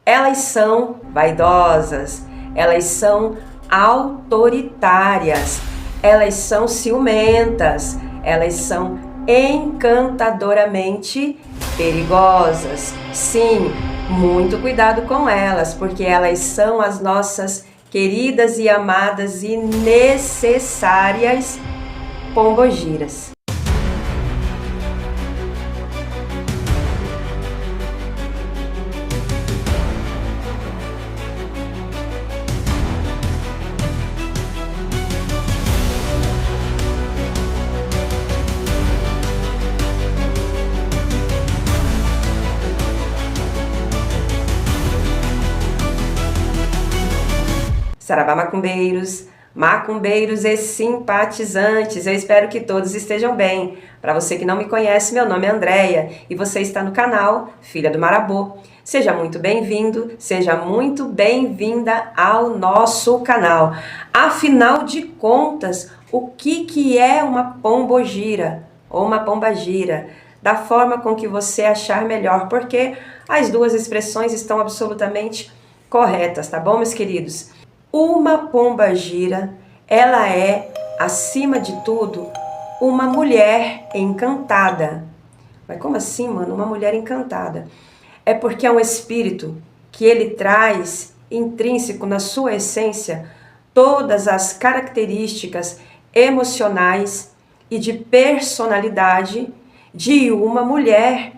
Elas são vaidosas, elas são autoritárias, elas são ciumentas, elas são encantadoramente perigosas. Sim, muito cuidado com elas, porque elas são as nossas queridas e amadas e necessárias pombogiras. Saravá, macumbeiros, macumbeiros e simpatizantes, eu espero que todos estejam bem. Para você que não me conhece, meu nome é Andréia e você está no canal Filha do Marabô. Seja muito bem-vindo, seja muito bem-vinda ao nosso canal. Afinal de contas, o que é uma pombogira ou uma pombagira? Da forma com que você achar melhor, porque as duas expressões estão absolutamente corretas, tá bom, meus queridos? Uma pombagira, ela é, acima de tudo, uma mulher encantada. Mas como assim, mano? Uma mulher encantada? É porque é um espírito que ele traz intrínseco na sua essência todas as características emocionais e de personalidade de uma mulher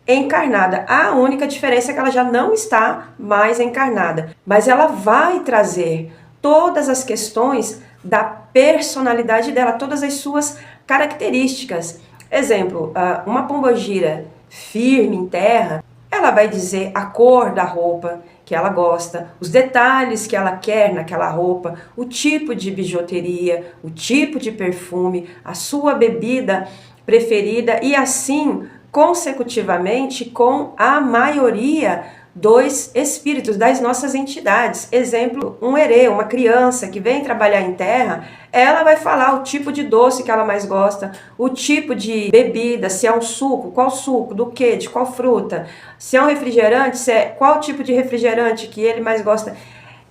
encarnada. A única diferença é que ela já não está mais encarnada, mas ela vai trazer todas as questões da personalidade dela, todas as suas características. Exemplo, uma pombogira firme em terra, ela vai dizer a cor da roupa que ela gosta, os detalhes que ela quer naquela roupa, o tipo de bijuteria, o tipo de perfume, a sua bebida preferida e assim consecutivamente com a maioria dos espíritos das nossas entidades. Exemplo, um herê, uma criança que vem trabalhar em terra, ela vai falar o tipo de doce que ela mais gosta, o tipo de bebida, se é um suco, qual suco, do que, de qual fruta, se é um refrigerante, qual tipo de refrigerante que ele mais gosta.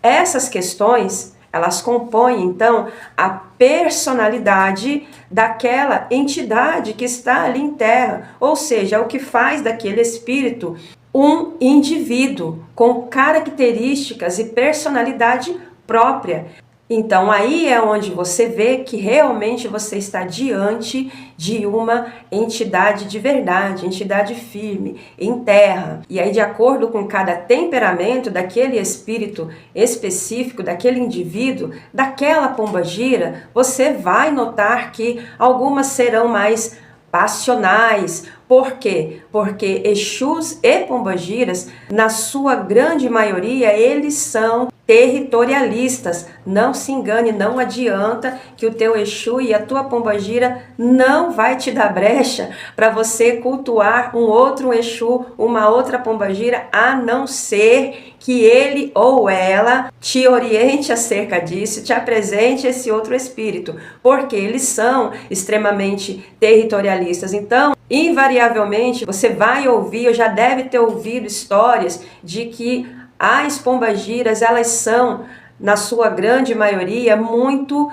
Essas questões, elas compõem, então, a personalidade daquela entidade que está ali em terra, ou seja, o que faz daquele espírito um indivíduo com características e personalidade própria. Então aí é onde você vê que realmente você está diante de uma entidade de verdade, entidade firme, em terra. E aí de acordo com cada temperamento daquele espírito específico, daquele indivíduo, daquela pombagira, você vai notar que algumas serão mais passionais. Por quê? Porque Exus e pombagiras, na sua grande maioria, eles são territorialistas. Não se engane, não adianta que o teu Exu e a tua pombagira não vai te dar brecha para você cultuar um outro Exu, uma outra pombagira, a não ser que ele ou ela te oriente acerca disso, te apresente esse outro espírito, porque eles são extremamente territorialistas. Então, invariavelmente, você vai ouvir, ou já deve ter ouvido histórias de que as pombagiras, elas são, na sua grande maioria, muito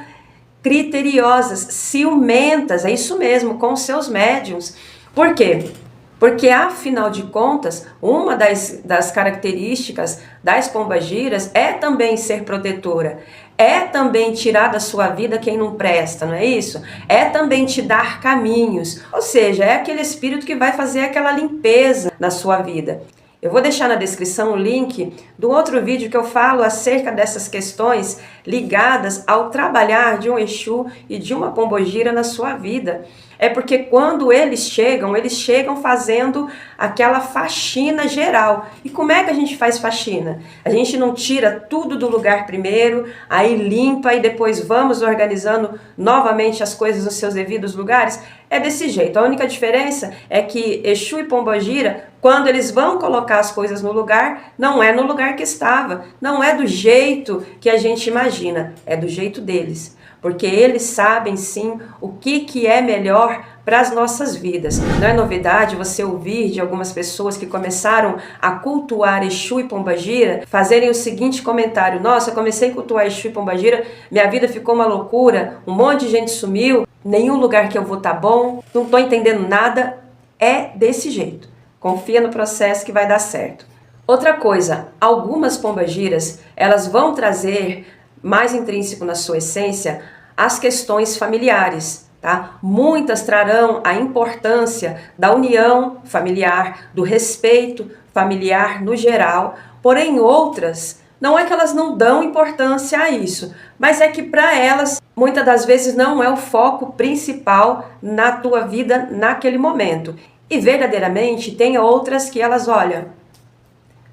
criteriosas, ciumentas, é isso mesmo, com seus médiuns. Por quê? Porque, afinal de contas, uma das características das pombagiras é também ser protetora, é também tirar da sua vida quem não presta, não é isso? É também te dar caminhos, ou seja, é aquele espírito que vai fazer aquela limpeza na sua vida. Eu vou deixar na descrição o link do outro vídeo que eu falo acerca dessas questões ligadas ao trabalhar de um Exu e de uma pombogira na sua vida. É porque quando eles chegam fazendo aquela faxina geral. E como é que a gente faz faxina? A gente não tira tudo do lugar primeiro, aí limpa e depois vamos organizando novamente as coisas nos seus devidos lugares? É desse jeito. A única diferença é que Exu e pombogira, quando eles vão colocar as coisas no lugar, não é no lugar que estava, não é do jeito que a gente imagina, é do jeito deles. Porque eles sabem sim o que é melhor para as nossas vidas. Não é novidade você ouvir de algumas pessoas que começaram a cultuar Exu e Pombagira fazerem o seguinte comentário: nossa, eu comecei a cultuar Exu e Pombagira, minha vida ficou uma loucura, um monte de gente sumiu, nenhum lugar que eu vou tá bom, não tô entendendo nada. É desse jeito. Confia no processo que vai dar certo. Outra coisa, algumas pombagiras, elas vão trazer mais intrínseco na sua essência as questões familiares, tá? Muitas trarão a importância da união familiar, do respeito familiar no geral, porém outras, não é que elas não dão importância a isso, mas é que para elas, muitas das vezes não é o foco principal na tua vida naquele momento. E verdadeiramente tem outras que elas, olha,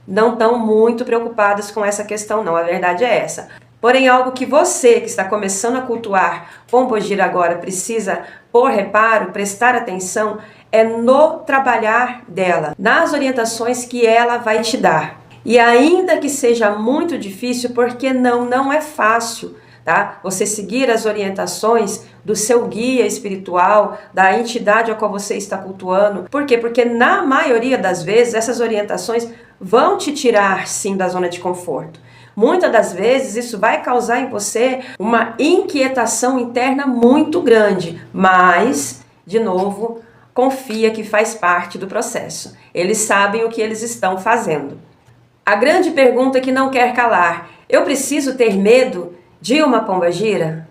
não estão muito preocupadas com essa questão não, a verdade é essa. Porém, algo que você que está começando a cultuar Pombogira agora precisa pôr reparo, prestar atenção, é no trabalhar dela, nas orientações que ela vai te dar. E ainda que seja muito difícil, porque não é fácil, tá? Você seguir as orientações do seu guia espiritual, da entidade a qual você está cultuando. Por quê? Porque na maioria das vezes essas orientações vão te tirar sim da zona de conforto. Muitas das vezes isso vai causar em você uma inquietação interna muito grande, mas, de novo, confia que faz parte do processo. Eles sabem o que eles estão fazendo. A grande pergunta que não quer calar: eu preciso ter medo de uma pombagira?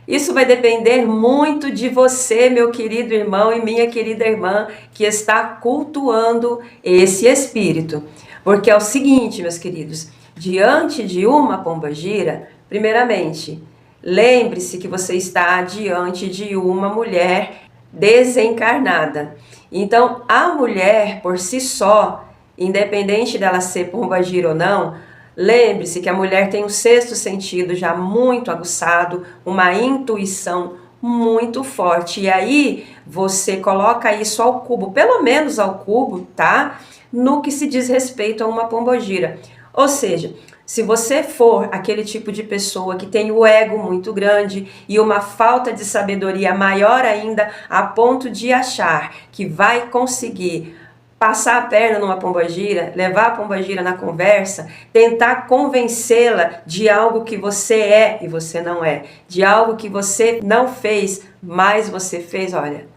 Isso vai depender muito de você, meu querido irmão e minha querida irmã, que está cultuando esse espírito. Porque é o seguinte, meus queridos, diante de uma pombagira, primeiramente, lembre-se que você está diante de uma mulher desencarnada. Então, a mulher, por si só, independente dela ser pombagira ou não, lembre-se que a mulher tem um sexto sentido já muito aguçado, uma intuição muito forte. E aí, você coloca isso ao cubo, pelo menos ao cubo, tá? No que se diz respeito a uma pombogira. Ou seja, se você for aquele tipo de pessoa que tem o ego muito grande e uma falta de sabedoria maior ainda, a ponto de achar que vai conseguir passar a perna numa pombagira, levar a pombagira na conversa, tentar convencê-la de algo que você é e você não é, de algo que você não fez, mas você fez, olha.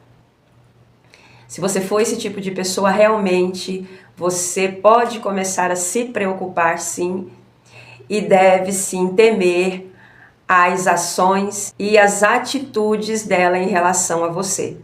Se você for esse tipo de pessoa, realmente você pode começar a se preocupar sim e deve sim temer as ações e as atitudes dela em relação a você.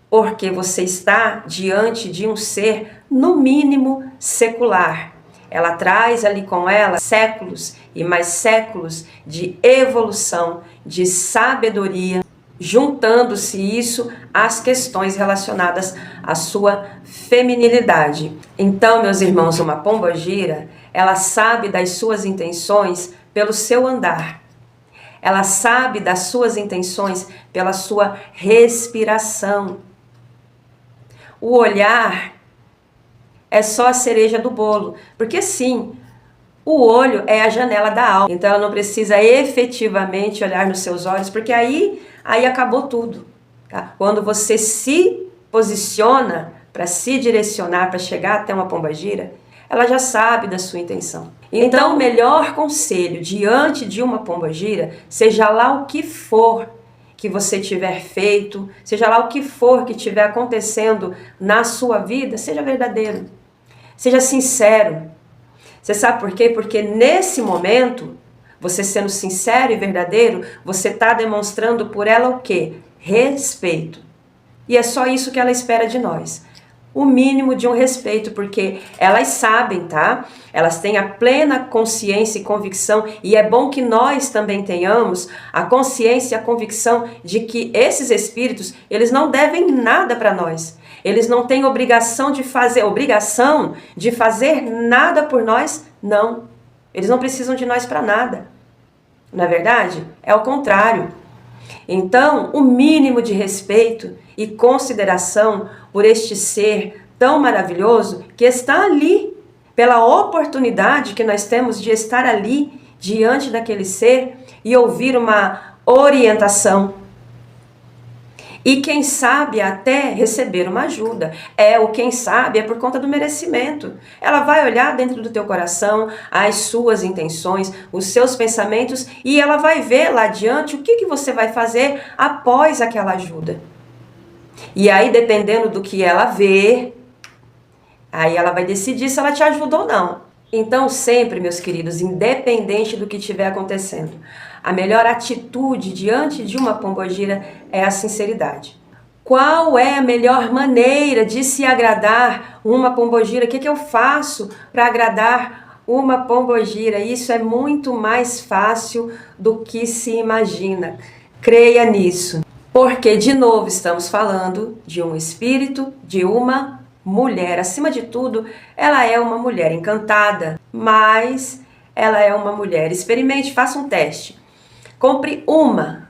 Porque você está diante de um ser, no mínimo, secular. Ela traz ali com ela séculos e mais séculos de evolução, de sabedoria, juntando-se isso às questões relacionadas à sua feminilidade. Então, meus irmãos, uma pombogira, ela sabe das suas intenções pelo seu andar. Ela sabe das suas intenções pela sua respiração. O olhar é só a cereja do bolo, porque sim, o olho é a janela da alma. Então ela não precisa efetivamente olhar nos seus olhos, porque aí acabou tudo. Tá? Quando você se posiciona para se direcionar, para chegar até uma pombagira, ela já sabe da sua intenção. Então o melhor conselho diante de uma pombagira, seja lá o que for que você tiver feito, seja lá o que for que estiver acontecendo na sua vida, seja verdadeiro, seja sincero. Você sabe por quê? Porque nesse momento, você sendo sincero e verdadeiro, você está demonstrando por ela o quê? Respeito. E é só isso que ela espera de nós. O mínimo de um respeito, porque elas sabem, tá? Elas têm a plena consciência e convicção, e é bom que nós também tenhamos a consciência e a convicção de que esses espíritos, eles não devem nada para nós. Eles não têm obrigação de fazer nada por nós, não. Eles não precisam de nós para nada. Não é verdade? É o contrário. Então, o mínimo de respeito e consideração por este ser tão maravilhoso que está ali, pela oportunidade que nós temos de estar ali diante daquele ser e ouvir uma orientação. E quem sabe até receber uma ajuda. O quem sabe é por conta do merecimento. Ela vai olhar dentro do teu coração as suas intenções, os seus pensamentos, e ela vai ver lá adiante o que você vai fazer após aquela ajuda. E aí, dependendo do que ela vê, aí ela vai decidir se ela te ajuda ou não. Então, sempre, meus queridos, independente do que estiver acontecendo, a melhor atitude diante de uma pombogira é a sinceridade. Qual é a melhor maneira de se agradar uma pombogira? O que eu faço para agradar uma pombogira? Isso é muito mais fácil do que se imagina. Creia nisso. Porque, de novo, estamos falando de um espírito, de uma mulher. Acima de tudo, ela é uma mulher encantada, mas ela é uma mulher. Experimente, faça um teste. Compre uma,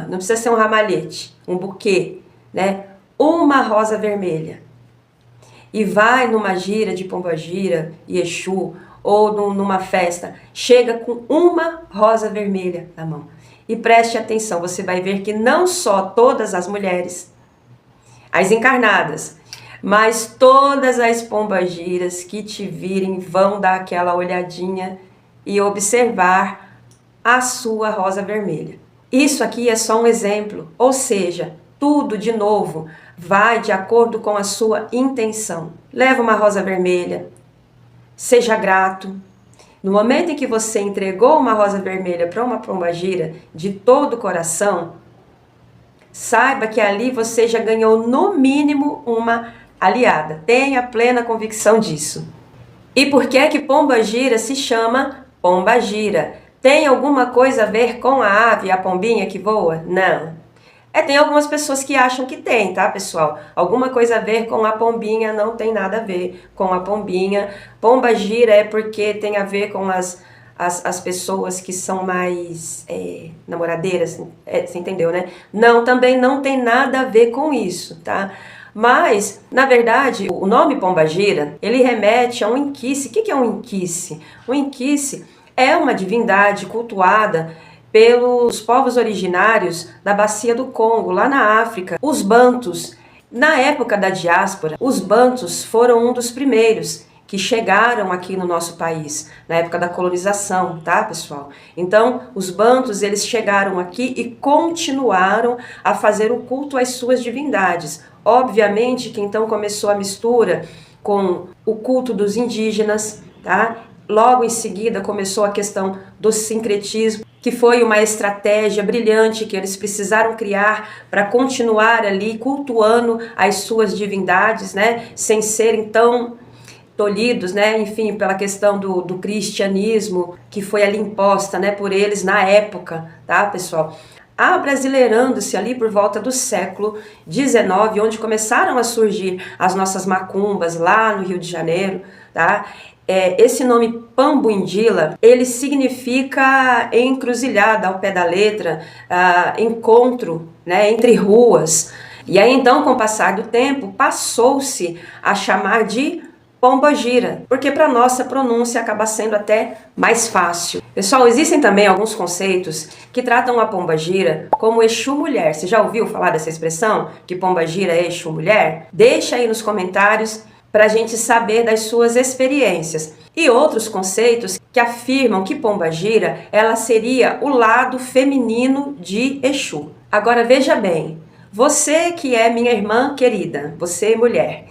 não precisa ser um ramalhete, um buquê, né? Uma rosa vermelha. E vai numa gira de pombogira e Exu, ou numa festa, chega com uma rosa vermelha na mão. E preste atenção, você vai ver que não só todas as mulheres, as encarnadas, mas todas as pombagiras que te virem vão dar aquela olhadinha e observar a sua rosa vermelha. Isso aqui é só um exemplo, ou seja, tudo de novo vai de acordo com a sua intenção. Leva uma rosa vermelha, seja grato. No momento em que você entregou uma rosa vermelha para uma pombagira de todo o coração, saiba que ali você já ganhou no mínimo uma aliada. Tenha plena convicção disso. E por que é que pombagira se chama pombagira? Tem alguma coisa a ver com a ave, a pombinha que voa? Não. Tem algumas pessoas que acham que tem, tá, pessoal? Alguma coisa a ver com a pombinha, não tem nada a ver com a pombinha. Pombagira é porque tem a ver com as pessoas que são mais namoradeiras, você entendeu, né? Não, também não tem nada a ver com isso, tá? Mas, na verdade, o nome pombagira, ele remete a um inquice. O que é um inquice? Um inquice é uma divindade cultuada pelos povos originários da Bacia do Congo, lá na África, os bantus. Na época da diáspora, os bantus foram um dos primeiros que chegaram aqui no nosso país, na época da colonização, tá, pessoal? Então, os bantus, eles chegaram aqui e continuaram a fazer o culto às suas divindades. Obviamente que então começou a mistura com o culto dos indígenas, tá? Logo em seguida começou a questão do sincretismo, que foi uma estratégia brilhante que eles precisaram criar para continuar ali cultuando as suas divindades, né? Sem serem tão tolhidos, né? Enfim, pela questão do cristianismo que foi ali imposta, né? Por eles na época, tá, pessoal? Abrasileirando-se ali por volta do século XIX, onde começaram a surgir as nossas macumbas lá no Rio de Janeiro, tá? Esse nome Pambuindila, ele significa encruzilhada ao pé da letra, encontro, né, entre ruas. E aí então, com o passar do tempo, passou-se a chamar de pombogira, porque para nossa pronúncia acaba sendo até mais fácil. Pessoal, existem também alguns conceitos que tratam a pombagira como Exu mulher. Você já ouviu falar dessa expressão? Que pombagira é Exu mulher? Deixa aí nos comentários para a gente saber das suas experiências. E outros conceitos que afirmam que pombagira, ela seria o lado feminino de Exu. Agora veja bem, você que é minha irmã querida, você mulher,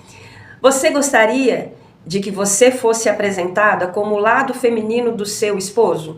você gostaria de que você fosse apresentada como o lado feminino do seu esposo?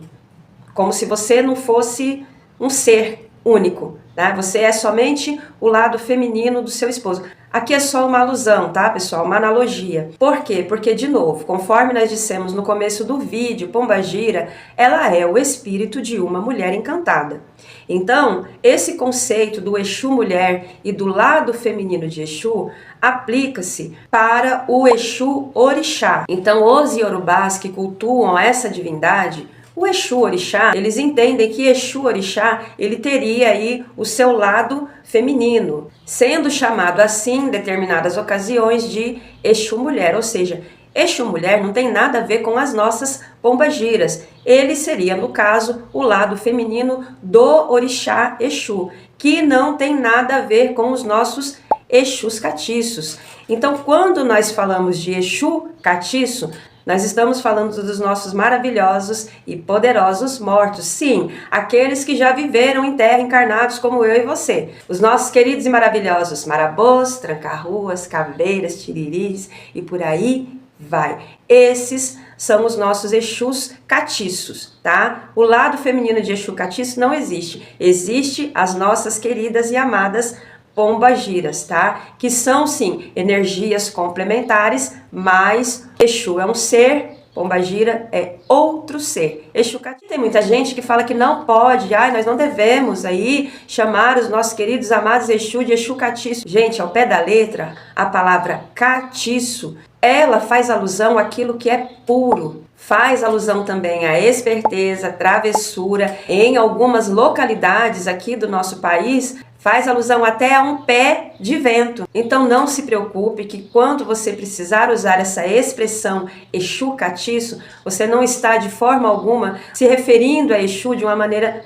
Como se você não fosse um ser único, né? Você é somente o lado feminino do seu esposo. Aqui é só uma alusão, tá, pessoal? Uma analogia. Por quê? Porque, de novo, conforme nós dissemos no começo do vídeo, pombagira, ela é o espírito de uma mulher encantada. Então, esse conceito do Exu mulher e do lado feminino de Exu aplica-se para o Exu orixá. Então, os iorubás que cultuam essa divindade, o Exu orixá, eles entendem que Exu orixá, ele teria aí o seu lado feminino, sendo chamado assim em determinadas ocasiões de Exu mulher, ou seja, Exu mulher não tem nada a ver com as nossas pombagiras. Ele seria, no caso, o lado feminino do orixá Exu, que não tem nada a ver com os nossos Exus catiços. Então, quando nós falamos de Exu catiço, nós estamos falando dos nossos maravilhosos e poderosos mortos. Sim, aqueles que já viveram em terra encarnados como eu e você. Os nossos queridos e maravilhosos marabôs, tranca-ruas, caveiras, tiriris e por aí vai. Esses são os nossos Exus catiços, tá? O lado feminino de Exu catiço não existe. Existe as nossas queridas e amadas pombagiras, tá? Que são, sim, energias complementares, mas Exu é um ser, pombagira é outro ser. Exu catiço. Tem muita gente que fala que não pode, nós não devemos aí chamar os nossos queridos amados Exu de Exu catiço. Gente, ao pé da letra, a palavra catiço, ela faz alusão àquilo que é puro. Faz alusão também à esperteza, travessura. Em algumas localidades aqui do nosso país, faz alusão até a um pé de vento. Então não se preocupe que quando você precisar usar essa expressão Exu catiço, você não está de forma alguma se referindo a Exu de uma maneira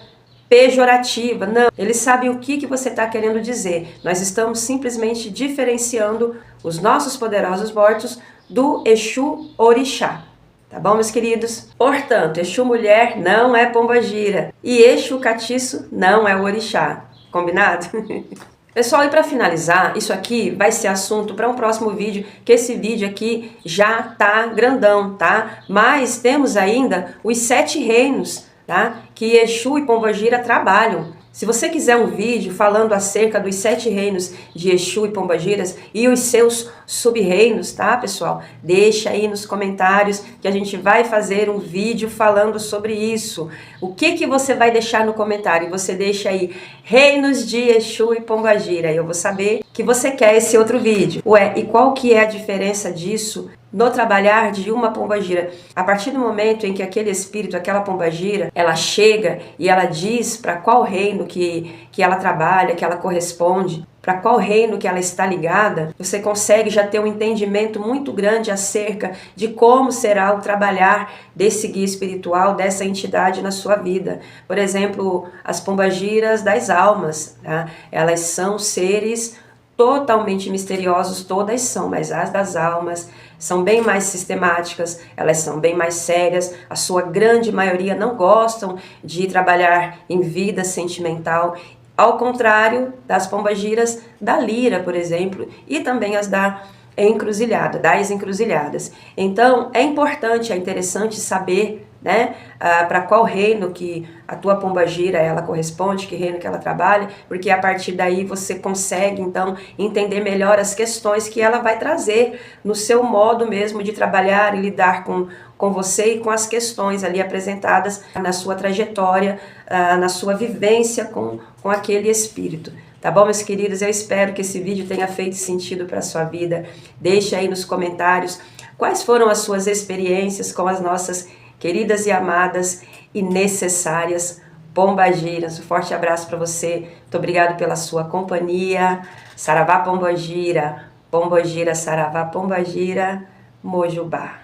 pejorativa. Não, eles sabem o que você está querendo dizer. Nós estamos simplesmente diferenciando os nossos poderosos mortos do Exu orixá. Tá bom, meus queridos? Portanto, Exu mulher não é pombagira e Exu catiço não é o orixá. Combinado? Pessoal, e para finalizar, isso aqui vai ser assunto para um próximo vídeo, que esse vídeo aqui já tá grandão, tá? Mas temos ainda os 7 reinos, tá? Que Exu e pombagira trabalham. Se você quiser um vídeo falando acerca dos 7 reinos de Exu e pombagiras e os seus sub-reinos, tá, pessoal? Deixa aí nos comentários que a gente vai fazer um vídeo falando sobre isso. O que você vai deixar no comentário? Você deixa aí reinos de Exu e pombagira. Eu vou saber que você quer esse outro vídeo. Ué, e qual que é a diferença disso no trabalhar de uma pombagira? A partir do momento em que aquele espírito, aquela pombagira, ela chega e ela diz para qual reino que ela trabalha, que ela corresponde, para qual reino que ela está ligada, você consegue já ter um entendimento muito grande acerca de como será o trabalhar desse guia espiritual, dessa entidade na sua vida. Por exemplo, as pombagiras das almas, tá? Elas são seres totalmente misteriosos, todas são, mas as das almas são bem mais sistemáticas, elas são bem mais sérias, a sua grande maioria não gostam de trabalhar em vida sentimental, ao contrário das pombagiras da lira, por exemplo, e também as das encruzilhadas. Então, é importante, é interessante saber, né, para qual reino que a tua pombagira ela corresponde, que reino que ela trabalha, porque a partir daí você consegue então entender melhor as questões que ela vai trazer no seu modo mesmo de trabalhar e lidar com você e com as questões ali apresentadas na sua trajetória, na sua vivência com aquele espírito. Tá bom, meus queridos? Eu espero que esse vídeo tenha feito sentido para a sua vida. Deixe aí nos comentários quais foram as suas experiências com as nossas queridas e amadas e necessárias pombagiras. Um forte abraço para você. Muito obrigado pela sua companhia. Saravá pombagira, pombagira, saravá pombagira, mojubá.